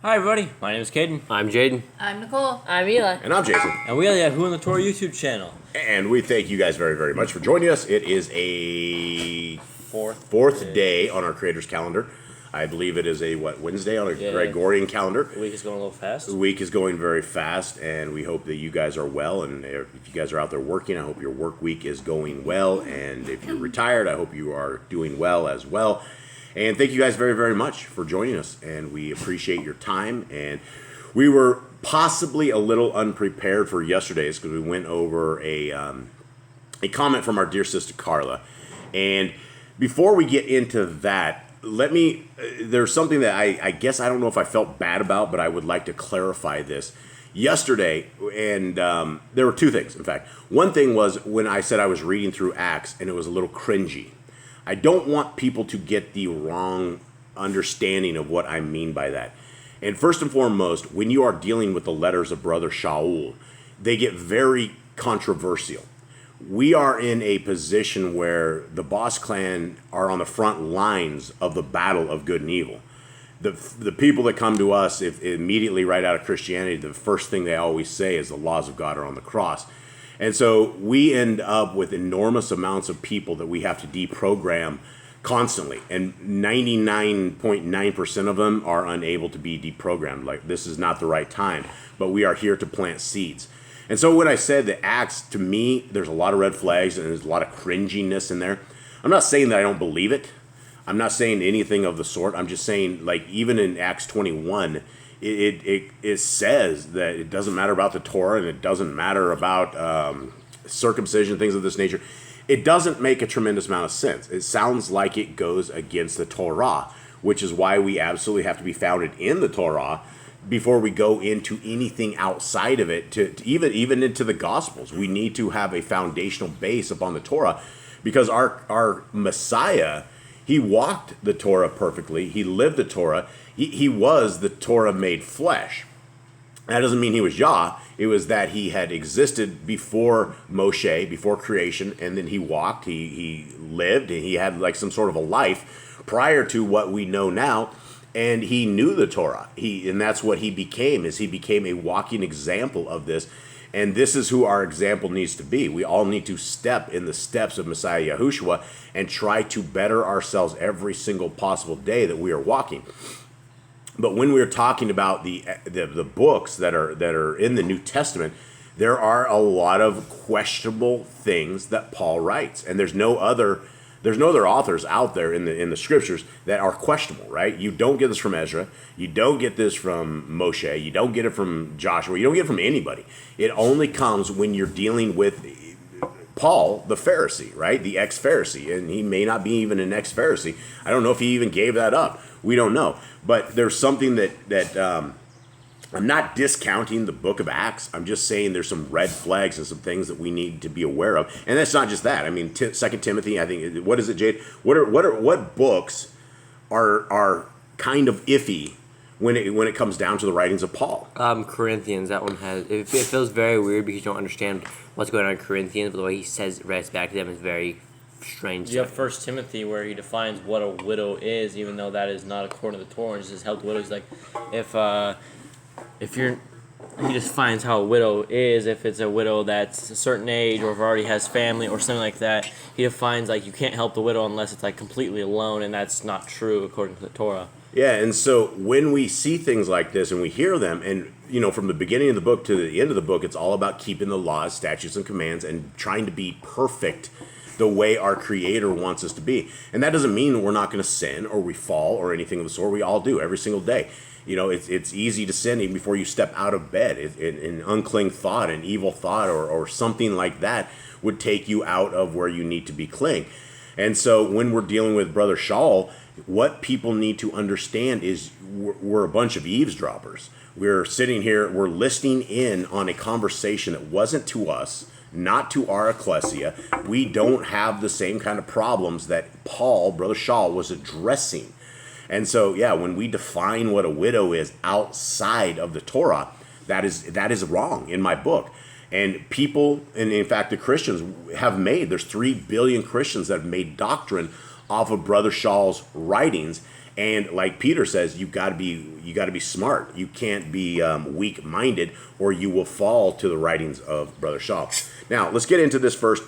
Hi everybody, my name is Caden. I'm Jaden. I'm Nicole. I'm Eli. And I'm Jason. And we are the Who in the Torah YouTube channel. And we thank you guys very, very much for joining us. It is a fourth day on our creator's calendar. I believe it is a, Wednesday on a Gregorian calendar. The week is going a little fast. The week is going very fast, and we hope that you guys are well. And if you guys are out there working, I hope your work week is going well. And if you're retired, I hope you are doing well as well. And thank you guys very, very much for joining us. And we appreciate your time. And we were possibly a little unprepared for yesterday's because we went over a comment from our dear sister Carla. And before we get into that, there's something that I guess I don't know if I felt bad about, but I would like to clarify this. Yesterday, and there were two things, in fact. One thing was when I said I was reading through Acts and it was a little cringy. I don't want people to get the wrong understanding of what I mean by that. And first and foremost, when you are dealing with the letters of Brother Shaul, they get very controversial. We are in a position where the Boss Clan are on the front lines of the battle of good and evil. The people that come to us, if immediately right out of Christianity, the first thing they always say is the laws of God are on the cross. And so we end up with enormous amounts of people that we have to deprogram constantly. And 99.9% of them are unable to be deprogrammed. Like, this is not the right time. But we are here to plant seeds. And so when I said that Acts, to me, there's a lot of red flags and there's a lot of cringiness in there. I'm not saying that I don't believe it. I'm not saying anything of the sort. I'm just saying, like, even in Acts 21, it says that it doesn't matter about the Torah and it doesn't matter about circumcision, things of this nature. It doesn't make a tremendous amount of sense. It sounds like it goes against the Torah, which is why we absolutely have to be founded in the Torah before we go into anything outside of it, to even into the Gospels. We need to have a foundational base upon the Torah, because our Messiah, he walked the Torah perfectly. He lived the Torah. He was the Torah made flesh. That doesn't mean he was Yah. It was that he had existed before Moshe, before creation, and then he walked, he lived, and he had like some sort of a life prior to what we know now, and he knew the Torah. And that's what he became, is he became a walking example of this. And this is who our example needs to be. We all need to step in the steps of Messiah YHWH and try to better ourselves every single possible day that we are walking. But when we're talking about the books that are in the New Testament, there are a lot of questionable things that Paul writes, and there's no other authors out there in the scriptures that are questionable, right? You don't get this from Ezra, you don't get this from Moshe, you don't get it from Joshua, you don't get it from anybody. It only comes when you're dealing with Paul, the Pharisee, right? The ex-Pharisee, and he may not be even an ex-Pharisee. I don't know if he even gave that up. We don't know. But there's something that I'm not discounting the book of Acts. I'm just saying there's some red flags and some things that we need to be aware of. And that's not just that. I mean, 2 Timothy, I think, what is it, Jade? What books are kind of iffy when it comes down to the writings of Paul? Corinthians, that one has, it feels very weird because you don't understand what's going on in Corinthians, but the way he writes back to them is very strange. You have 1 Timothy where he defines what a widow is, even though that is not according to the Torah. He says help widows. Like, if you're, he just defines how a widow is. If it's a widow that's a certain age, or if already has family or something like that, he defines like you can't help the widow unless it's like completely alone, and that's not true according to the Torah. Yeah, and so when we see things like this and we hear them, and from the beginning of the book to the end of the book, it's all about keeping the laws, statutes, and commands and trying to be perfect the way our Creator wants us to be. And that doesn't mean we're not going to sin or we fall or anything of the sort. We all do every single day. It's easy to sin even before you step out of bed. An unclean thought, an evil thought, or something like that would take you out of where you need to be clean. And so when we're dealing with Brother Shaul, what people need to understand is we're a bunch of eavesdroppers. We're sitting here, we're listening in on a conversation that wasn't to us, not to our ecclesia. We don't have the same kind of problems that Paul, Brother Shaul, was addressing. And so, when we define what a widow is outside of the Torah, that is wrong in my book. And people, and in fact the Christians there's 3 billion Christians that have made doctrine off of Brother Shaul's writings, And like Peter says, you got to be smart. You can't be weak-minded, or you will fall to the writings of Brother Shaw. Now, let's get into this first.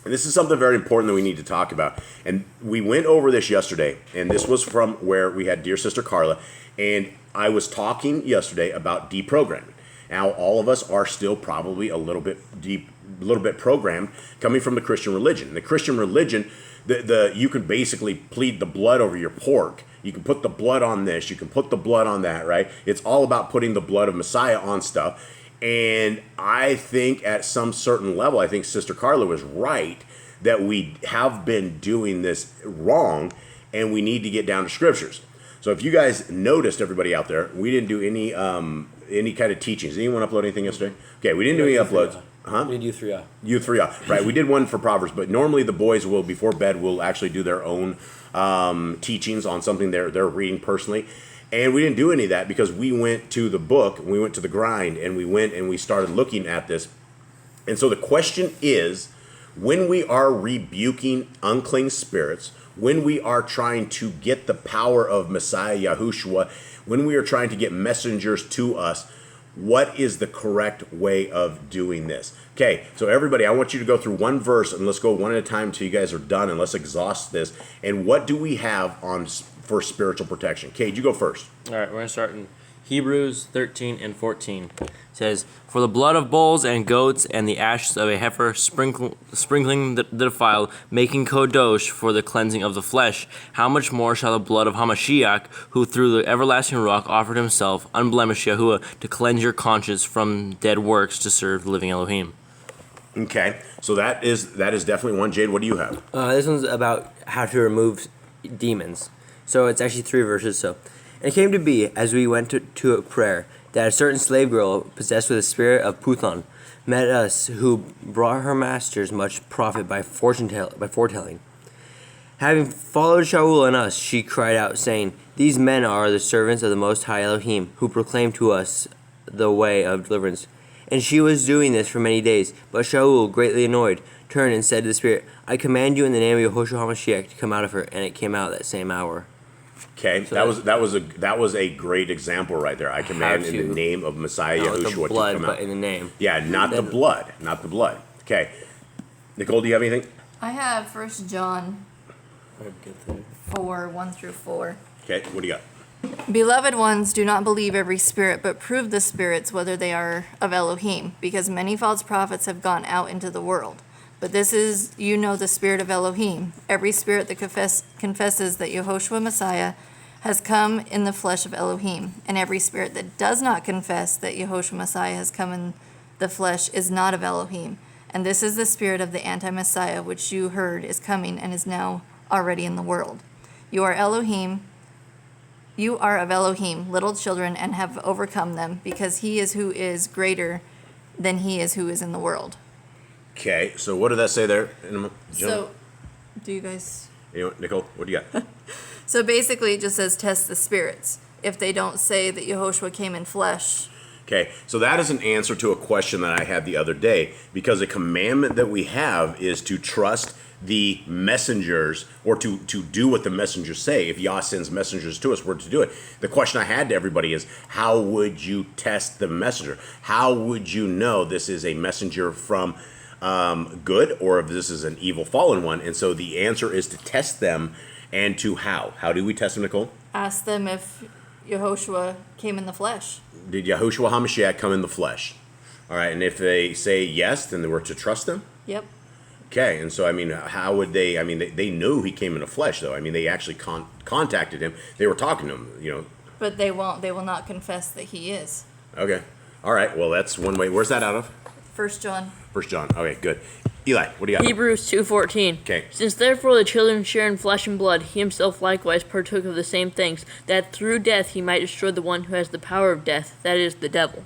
And this is something very important that we need to talk about. And we went over this yesterday, and this was from where we had dear Sister Carla, and I was talking yesterday about deprogramming. Now, all of us are still probably a little bit programmed coming from the Christian religion. The Christian religion, you can basically plead the blood over your pork. You can put the blood on this. You can put the blood on that, right? It's all about putting the blood of Messiah on stuff. And I think at some certain level, I think Sister Carla was right that we have been doing this wrong, and we need to get down to scriptures. So if you guys noticed, everybody out there, we didn't do any kind of teachings. Did anyone upload anything yesterday? Okay, we didn't do any uploads. Huh? We did U3A. U3A, right. We did one for Proverbs, but normally the boys will, before bed, will actually do their own teachings on something they're reading personally. And we didn't do any of that because we went to the book, we went to the grind, and we started looking at this. And so the question is, when we are rebuking unclean spirits, when we are trying to get the power of Messiah Yahushua, when we are trying to get messengers to us, what is the correct way of doing this? Okay, so everybody, I want you to go through one verse, and let's go one at a time until you guys are done, and let's exhaust this. And what do we have for spiritual protection? Cade, you go first. All right, we're going to start in Hebrews 13 and 14. It says, "For the blood of bulls and goats and the ashes of a heifer sprinkling the defiled, making kodosh for the cleansing of the flesh, how much more shall the blood of Hamashiach, who through the everlasting rock offered himself, unblemished Yahuwah, to cleanse your conscience from dead works to serve the living Elohim." Okay, so that is definitely one. Jade, what do you have? This one's about how to remove demons. So it's actually 3 verses. So, "And it came to be, as we went to a prayer, that a certain slave girl, possessed with a spirit of Puthon, met us, who brought her masters much profit by foretelling. Having followed Shaul and us, she cried out, saying, These men are the servants of the Most High Elohim, who proclaim to us the way of deliverance. And she was doing this for many days. But Shaul, greatly annoyed, turned and said to the spirit, I command you in the name of Yehoshua HaMashiach to come out of her. And it came out that same hour." Okay, so that was a great example right there. I command in the name of Messiah Not Yahushua the blood, to come but out. in the name. Yeah, not the blood. Okay, Nicole, do you have anything? I have 1 John 4, 1 through 4. Okay, what do you got? "Beloved ones, do not believe every spirit, but prove the spirits whether they are of Elohim, because many false prophets have gone out into the world. But this is, the spirit of Elohim. Every spirit that confesses that Yehoshua Messiah has come in the flesh of Elohim, and every spirit that does not confess that Yehoshua Messiah has come in the flesh is not of Elohim. And this is the spirit of the anti-Messiah, which you heard is coming and is now already in the world. You are of Elohim, little children, and have overcome them, because he is who is greater than he is who is in the world." Okay, so what did that say there? So, do you guys... Nicole, what do you got? So basically it just says test the spirits. If they don't say that Yehoshua came in flesh. Okay, so that is an answer to a question that I had the other day, because a commandment that we have is to trust the messengers, or to do what the messengers say. If Yah sends messengers to us, we're to do it. The question I had to everybody is, how would you test the messenger? How would you know this is a messenger from good, or if this is an evil fallen one? And so the answer is to test them. And to how do we test them, Nicole? Ask them if Yehoshua came in the flesh. Did Yahushua HaMashiach come in the flesh? All right, and if they say yes, then we're to trust them? Yep. Okay, and so, how would they, they knew he came in the flesh, though. They actually contacted him. They were talking to him, But they will not confess that he is. Okay. All right, well, that's one way. Where's that out of? 1 John. 1 John. Okay, good. Eli, what do you got? Hebrews 2:14. Okay. "Since therefore the children share in flesh and blood, he himself likewise partook of the same things, that through death he might destroy the one who has the power of death, that is, the devil."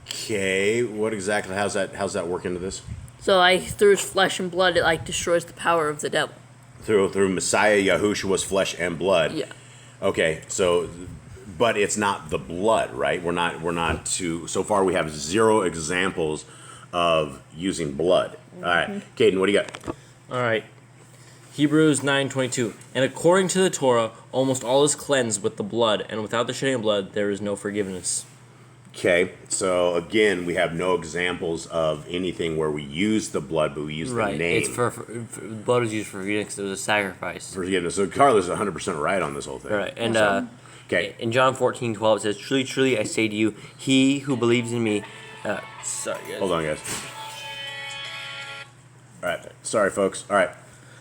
Okay, what exactly, how's that work into this? So through his flesh and blood, it destroys the power of the devil. Through Messiah Yahushua's flesh and blood. Yeah. Okay, so, but it's not the blood, right? We're not so far we have 0 examples of using blood. All right, Caden, what do you got? All right. Hebrews 9:22. And according to the Torah, almost all is cleansed with the blood, and without the shedding of blood, there is no forgiveness. Okay, so again, we have no examples of anything where we use the blood, but we use the name. It's for blood was used for forgiveness. It was a sacrifice. Forgiveness. So Carlos is 100% right on this whole thing. Right, and Okay. in John 14:12 it says, "Truly, truly, I say to you, he who believes in me." Sorry, guys. Hold on, guys. All right. Sorry, folks. All right.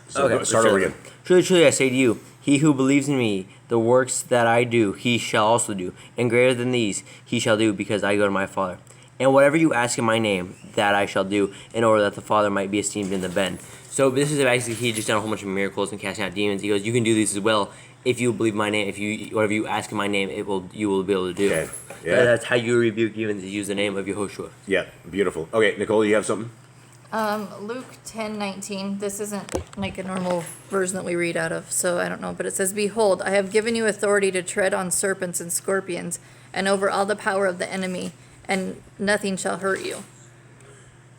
So Okay, start over again. Truly, truly, I say to you, he who believes in me, the works that I do, he shall also do, and greater than these he shall do, because I go to my Father. And whatever you ask in my name, that I shall do, in order that the Father might be esteemed in the bend. So this is basically, he just done a whole bunch of miracles and casting out demons. He goes, you can do these as well if you believe my name. If you whatever you ask in my name, you will be able to do. Okay. Yeah. That's how you rebuke demons, is use the name of YHWH. Yeah. Beautiful. Okay, Nicole, you have something? Luke 10:19. This isn't like a normal version that we read out of, so I don't know. But it says, "Behold, I have given you authority to tread on serpents and scorpions, and over all the power of the enemy, and nothing shall hurt you."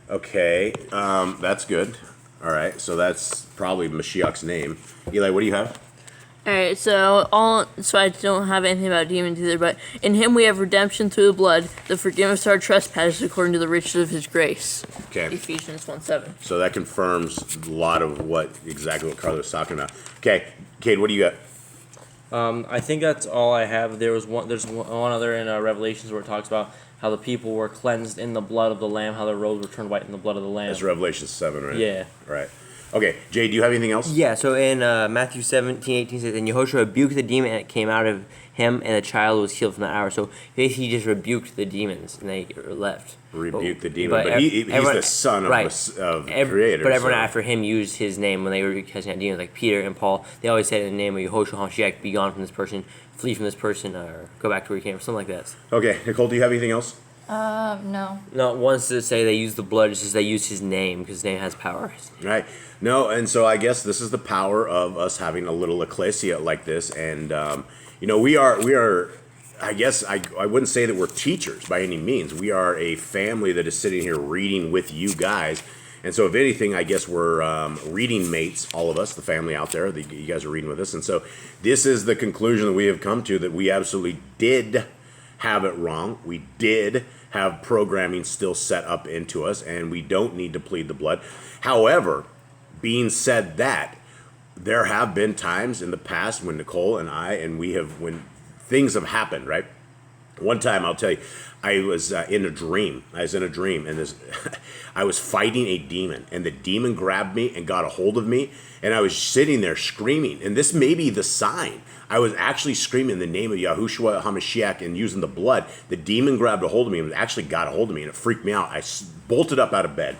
Okay. That's good. All right. So that's probably Mashiach's name. Eli, what do you have? Alright, so I don't have anything about demons either, but in him we have redemption through the blood, the forgiveness of our trespasses according to the riches of his grace. Okay. Ephesians 1:7. So that confirms a lot of exactly what Carlos was talking about. Okay. Cade, what do you got? I think that's all I have. There's one other in Revelations where it talks about how the people were cleansed in the blood of the Lamb, how their robes were turned white in the blood of the Lamb. That's Revelation 7, right? Yeah. Right. Okay. Jay, do you have anything else? Yeah, so in Matthew 17:18 says, "And Yehoshua rebuked the demon, and it came out of him, and the child was healed from that hour." So basically, he just rebuked the demons, and they left. Rebuke the demon, but he's the son of the Creator. But everyone after him used his name when they were casting out demons, like Peter and Paul. They always said in the name of Yehoshua HaMashiach, "Be gone from this person, flee from this person, or go back to where you came from," something like that. Okay, Nicole, do you have anything else? No. No, once to say they used the blood, it's just they used his name because his name has power. Right. No, and so I guess this is the power of us having a little ecclesia like this, and we are. I guess I wouldn't say that we're teachers by any means. We are a family that is sitting here reading with you guys, and so if anything, I guess we're reading mates, all of us, the family out there. You guys are reading with us, and so this is the conclusion that we have come to, that we absolutely did have it wrong. We did have programming still set up into us, and we don't need to plead the blood. However, being said that, there have been times in the past when Nicole and I, when things have happened, right? One time, I'll tell you, I was in a dream. And I was fighting a demon, and the demon grabbed me and got a hold of me, and I was sitting there screaming. And this may be the sign. I was actually screaming the name of Yahushua HaMashiach and using the blood. The demon grabbed a hold of me and actually got a hold of me, and it freaked me out. I bolted up out of bed.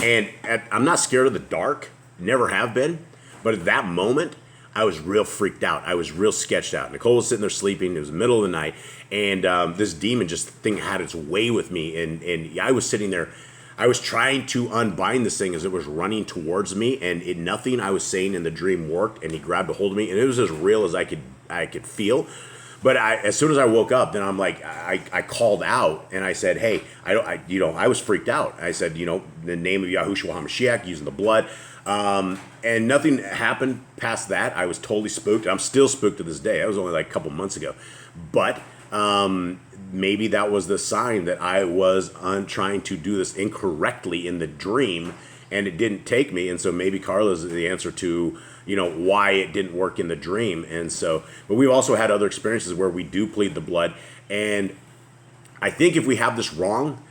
And I'm not scared of the dark, never have been, but at that moment, I was real freaked out. I was real sketched out. Nicole was sitting there sleeping. It was the middle of the night, and this demon had its way with me, and I was sitting there. I was trying to unbind this thing as it was running towards me, and nothing I was saying in the dream worked, and he grabbed a hold of me, and it was as real as I could feel. But as soon as I woke up, then I'm like, I called out and I said, "Hey, I was freaked out." I said, the name of Yahushua HaMashiach, using the blood, and nothing happened past that. I was totally spooked. I'm still spooked to this day. That was only like a couple months ago, but maybe that was the sign that I was trying to do this incorrectly in the dream, and it didn't take me. And so maybe Carla's the answer to why it didn't work in the dream. And so, but we've also had other experiences where we do plead the blood. And I think if we have this wrong,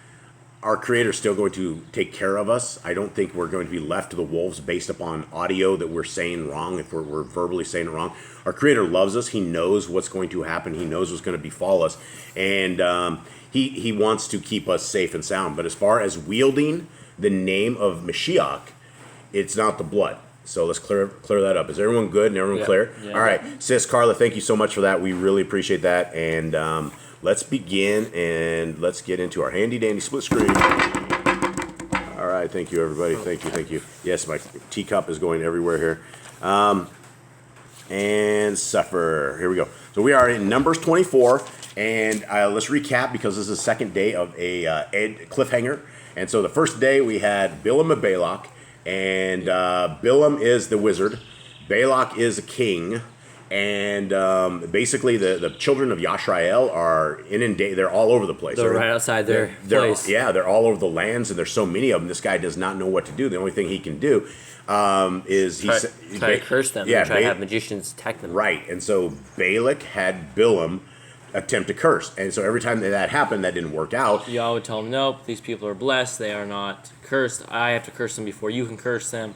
our Creator is still going to take care of us. I don't think we're going to be left to the wolves based upon audio that we're saying wrong, if we're verbally saying it wrong. Our Creator loves us. He knows what's going to happen. He knows what's going to befall us. And he wants to keep us safe and sound. But as far as wielding the name of Mashiach, it's not the blood. So let's clear that up. Is everyone good and everyone clear? Yeah. All right. Sis Carla, thank you so much for that. We really appreciate that. And let's begin, and let's get into our handy-dandy split screen. All right. Thank you, everybody. Thank you. Yes, my teacup is going everywhere here. And suffer. Here we go. So we are in Numbers 24. And let's recap, because this is the second day of a cliffhanger. And so the first day we had Bilam and Balak. And Bilam is the wizard, Balak is a king, and basically the children of Yashrael are inundated. They're all over the place. They're right outside their place. They're all over the lands, and there's so many of them. This guy does not know what to do. The only thing he can do is try to curse them. Yeah, and try to have magicians attack them. Right, and so Balak had Bilam attempt to curse, and so every time that happened, that didn't work out. Yah would tell him, nope, these people are blessed. They are not cursed. I have to curse them before you can curse them.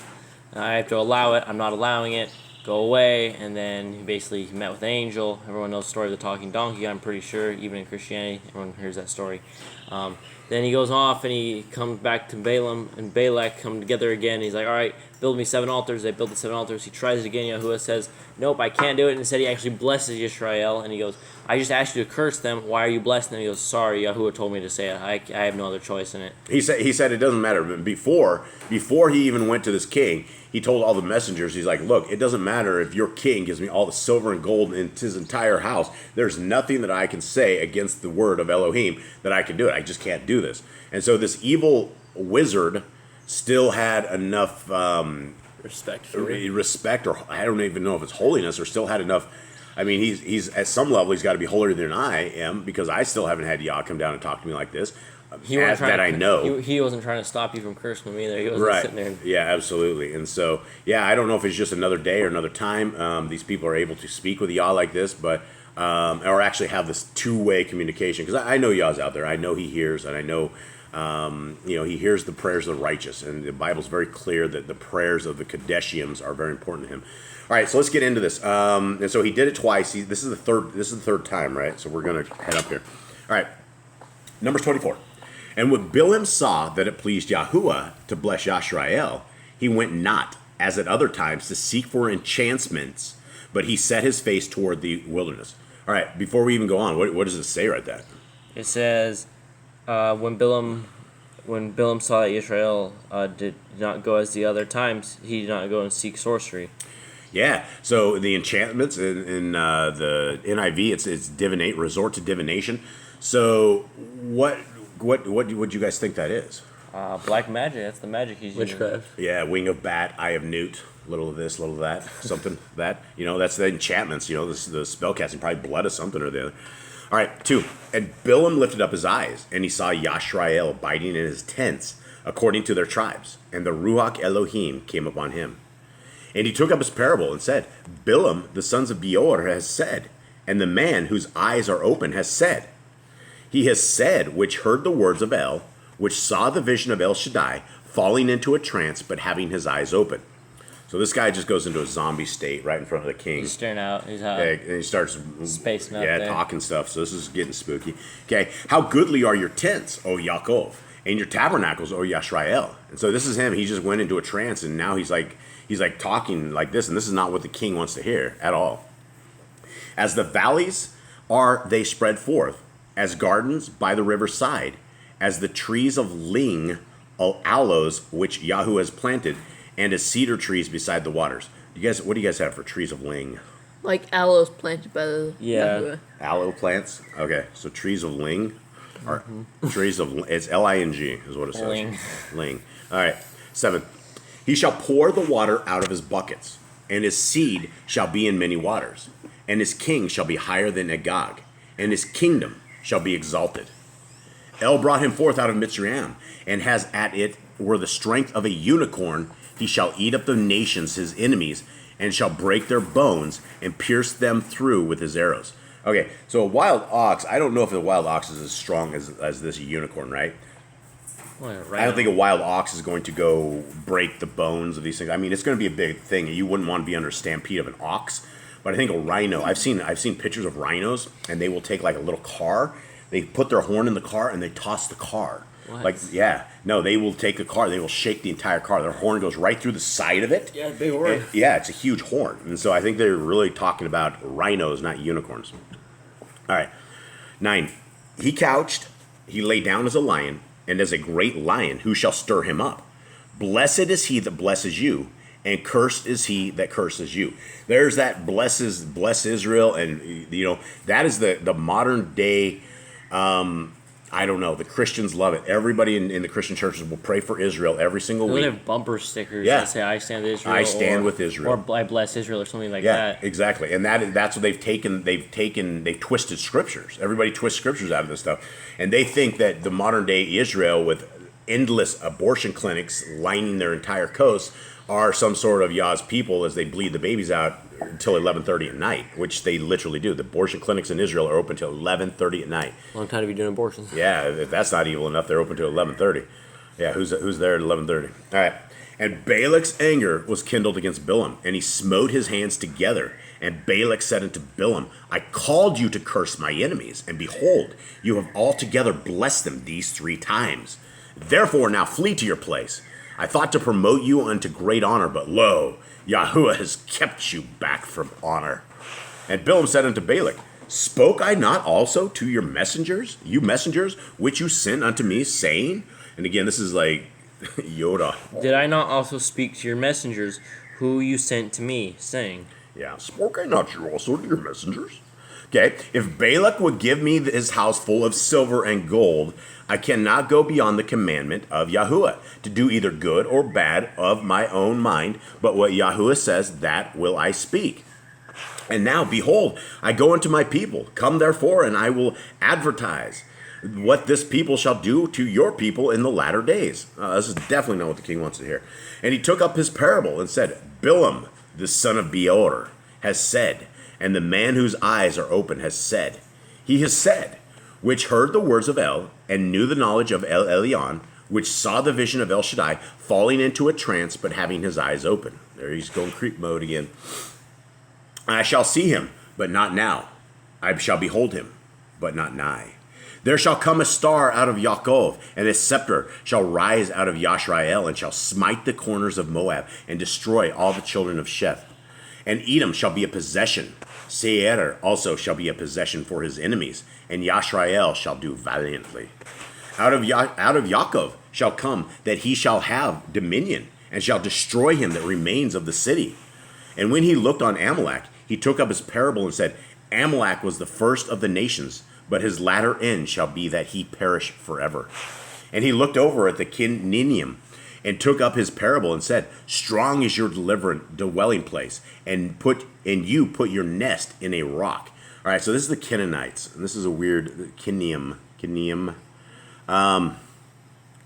I have to allow it. I'm not allowing it. Go away. And then he basically met with an angel. Everyone knows the story of the talking donkey, I'm pretty sure. Even in Christianity, everyone hears that story. Then he goes off and he comes back to Balaam and Balak come together again. He's like, all right, build me 7 altars. They build the 7 altars. He tries it again. Yahuwah says, nope, I can't do it. And instead he actually blesses Yisrael. And he goes, I just asked you to curse them. Why are you blessing them? He goes, sorry, Yahuwah told me to say it. I have no other choice in it. He said it doesn't matter. But before he even went to this king, he told all the messengers, he's like, look, it doesn't matter if your king gives me all the silver and gold in his entire house. There's nothing that I can say against the word of Elohim that I can do it. I just can't do this. And so this evil wizard still had enough Respect, or I don't even know if it's holiness, or still had enough. I mean, he's at some level he's got to be holier than I am, because I still haven't had Yah come down and talk to me like this. He wasn't trying to stop you from cursing them either. He wasn't sitting there. Yeah, absolutely. And so, yeah, I don't know if it's just another day or another time these people are able to speak with Yah like this, but or actually have this two-way communication. Because I know Yah's out there. I know he hears, and I know he hears the prayers of the righteous. And the Bible's very clear that the prayers of the Kadeshians are very important to him. All right, so let's get into this. And so he did it twice. This is the third time, right? So we're going to head up here. All right, Numbers 24. And when Bilam saw that it pleased Yahuwah to bless Yashrael, he went not, as at other times, to seek for enchantments, but he set his face toward the wilderness. All right, before we even go on, what does it say right there? It says, when Bilam saw that Israel did not go as the other times, he did not go and seek sorcery. Yeah, so the enchantments in the NIV, it's divinate, resort to divination. So what would you guys think that is? Black magic. That's the magic he's using. Witchcraft. Yeah, wing of bat, eye of newt, little of this, little of that, something that. That's the enchantments. The spell casting, probably blood of something or the other. All right, 2. And Bilam lifted up his eyes, and he saw Yashrael abiding in his tents, according to their tribes. And the Ruach Elohim came upon him. And he took up his parable and said, Bilam, the sons of Beor, has said, and the man whose eyes are open has said. He has said, which heard the words of El, which saw the vision of El Shaddai, falling into a trance, but having his eyes open. So this guy just goes into a zombie state right in front of the king. He's staring out. He's and he starts spacing out there. talking stuff. So this is getting spooky. Okay, how goodly are your tents, O Yaakov, and your tabernacles, O Yashrael. And so this is him. He just went into a trance, and now he's like talking like this, and this is not what the king wants to hear at all. As the valleys are they spread forth, as gardens by the river's side, as the trees of ling, aloes, which Yahu has planted, and as cedar trees beside the waters. What do you guys have for trees of ling? Like aloes planted by the Yahuwah. Aloe plants? Okay, so trees of ling are trees of, it's Ling is what it says. Ling. All right, 7. He shall pour the water out of his buckets, and his seed shall be in many waters, and his king shall be higher than Agag, and his kingdom shall be exalted. El brought him forth out of Mitzrayim, and has at it were the strength of a unicorn. He shall eat up the nations, his enemies, and shall break their bones, and pierce them through with his arrows. Okay, so a wild ox, I don't know if a wild ox is as strong as this unicorn, right? I don't think a wild ox is going to go break the bones of these things. I mean, it's going to be a big thing. You wouldn't want to be under a stampede of an ox. But I think a rhino, I've seen pictures of rhinos, and they will take like a little car. They put their horn in the car, and they toss the car. What? They will take the car. They will shake the entire car. Their horn goes right through the side of it. Yeah, big horn. It's a huge horn. And so I think they're really talking about rhinos, not unicorns. All right. 9. He couched, he lay down as a lion, and as a great lion, who shall stir him up? Blessed is he that blesses you, and cursed is he that curses you. There's that bless Israel, and that is the modern day I don't know. The Christians love it. Everybody in the Christian churches will pray for Israel every single They week. have bumper stickers Yeah. that say "I stand with Israel." I stand with Israel. or "I bless Israel" or something like Yeah, that. exactly. And that's what they've taken. They've twisted scriptures. Everybody twists scriptures out of this stuff, and they think that the modern day Israel with endless abortion clinics lining their entire coast are some sort of Yah's people as they bleed the babies out until 11:30 at night, which they literally do. The abortion clinics in Israel are open till 11:30 at night. Long time to be doing abortions. Yeah, if that's not evil enough, they're open till 11:30. Yeah, who's there at 11:30? All right. And Balak's anger was kindled against Bilam, and he smote his hands together. And Balak said unto Bilam, I called you to curse my enemies, and behold, you have altogether blessed them these 3 times. Therefore now flee to your place. I thought to promote you unto great honor, but lo, Yahuwah has kept you back from honor. And Bilam said unto Balak, Spoke I not also to your messengers, which you sent unto me, saying? And again, this is like Yoda. Did I not also speak to your messengers, who you sent to me, saying? Yeah, spoke I not you also to your messengers? Okay, if Balak would give me his house full of silver and gold, I cannot go beyond the commandment of Yahuwah to do either good or bad of my own mind, but what Yahuwah says, that will I speak. And now, behold, I go unto my people. Come therefore, and I will advertise what this people shall do to your people in the latter days. This is definitely not what the king wants to hear. And he took up his parable and said, Bilam, the son of Beor, has said, and the man whose eyes are open has said, he has said, which heard the words of El, and knew the knowledge of El Elyon, which saw the vision of El Shaddai, falling into a trance, but having his eyes open. There he's going creep mode again. I shall see him, but not now. I shall behold him, but not nigh. There shall come a star out of Yaakov, and a scepter shall rise out of Yashrael, and shall smite the corners of Moab, and destroy all the children of Sheth. And Edom shall be a possession. Seir also shall be a possession for his enemies, and Yashrael shall do valiantly. Out of Yaakov shall come that he shall have dominion, and shall destroy him that remains of the city. And when he looked on Amalek, he took up his parable and said, Amalek was the first of the nations, but his latter end shall be that he perish forever. And he looked over at the Kininim, and took up his parable and said, Strong is your dwelling place, and you put your nest in a rock. All right, so this is the Canaanites, and this is a weird Kiniim.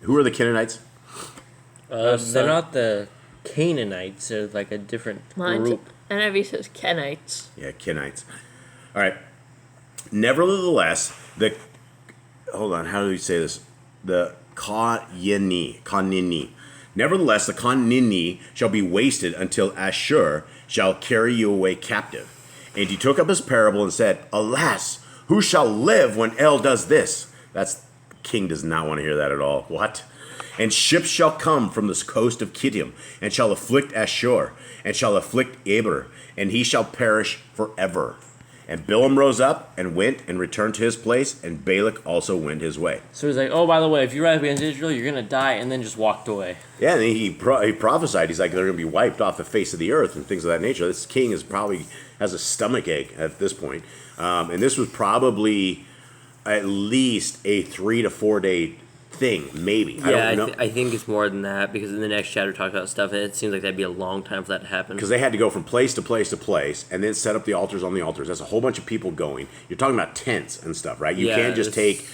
Who are the Canaanites? They're not the Canaanites. They're like a different group. NIV says Kenites. Yeah, Kenites. All right. Nevertheless, hold on, how do you say this? The Kanini. Nevertheless, the Kanini shall be wasted until Ashur shall carry you away captive. And he took up his parable and said, Alas, who shall live when El does this? King does not want to hear that at all. What? And ships shall come from this coast of Kittim, and shall afflict Ashur, and shall afflict Eber, and he shall perish forever. And Bilam rose up and went and returned to his place, and Balak also went his way. So he's like, oh, by the way, if you rise against Israel, you're going to die, and then just walked away. Yeah, and he prophesied. He's like, they're going to be wiped off the face of the earth and things of that nature. This king has a stomach ache at this point. And this was probably at least a 3 to 4 day thing, maybe. Yeah, I don't know. I think it's more than that, because in the next chapter talks about stuff, and it seems like that'd be a long time for that to happen. Because they had to go from place to place to place, and then set up the altars on the altars. That's a whole bunch of people going. You're talking about tents and stuff, right? You can't just take,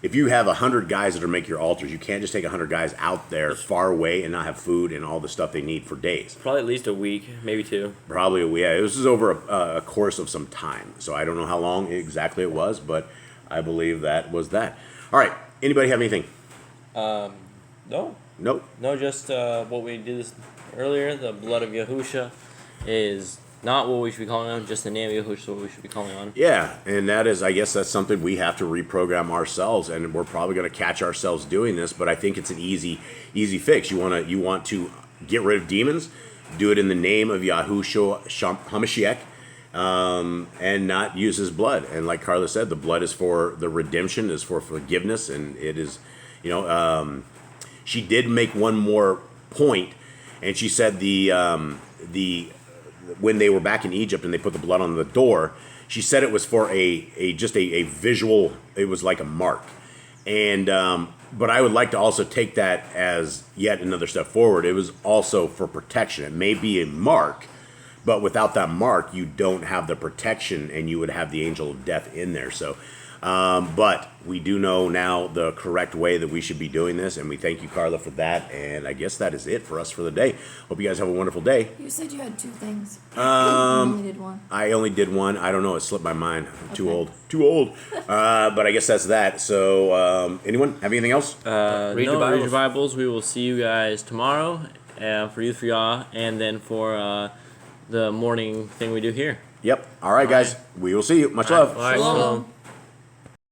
if you have 100 guys that are make your altars, you can't just take 100 guys out there far away and not have food and all the stuff they need for days. Probably at least a week, maybe 2. Probably, yeah. This is over a course of some time. So I don't know how long exactly it was, but I believe that was that. All right. Anybody have anything? No. Nope. No, just what we did earlier. The blood of Yahusha is not what we should be calling on. Just the name of Yahusha is what we should be calling on. Yeah, and that is, I guess that's something we have to reprogram ourselves, and we're probably going to catch ourselves doing this. But I think it's an easy fix. You want to get rid of demons, do it in the name of Yahushua Hamashiach, and not use his blood. And like Carla said, the blood is for the redemption, is for forgiveness, and it is, she did make one more point, and she said when they were back in Egypt and they put the blood on the door, she said it was for a visual. It was like a mark, And but I would like to also take that as yet another step forward. It was also for protection. It may be a mark, but without that mark, you don't have the protection, and you would have the angel of death in there. So, but we do know now the correct way that we should be doing this, and we thank you, Carla, for that. And I guess that is it for us for the day. Hope you guys have a wonderful day. You said you had 2 things. You only did one. I only did one. I don't know. It slipped my mind. I'm too Okay. old. Too old. But I guess that's that. So, anyone have anything else? Read your Read your Bibles. Bibles. We will see you guys tomorrow for Youth for Yah, and then for the morning thing we do here. Yep. All right, guys. We will see you. Much love. All right, Shalom. so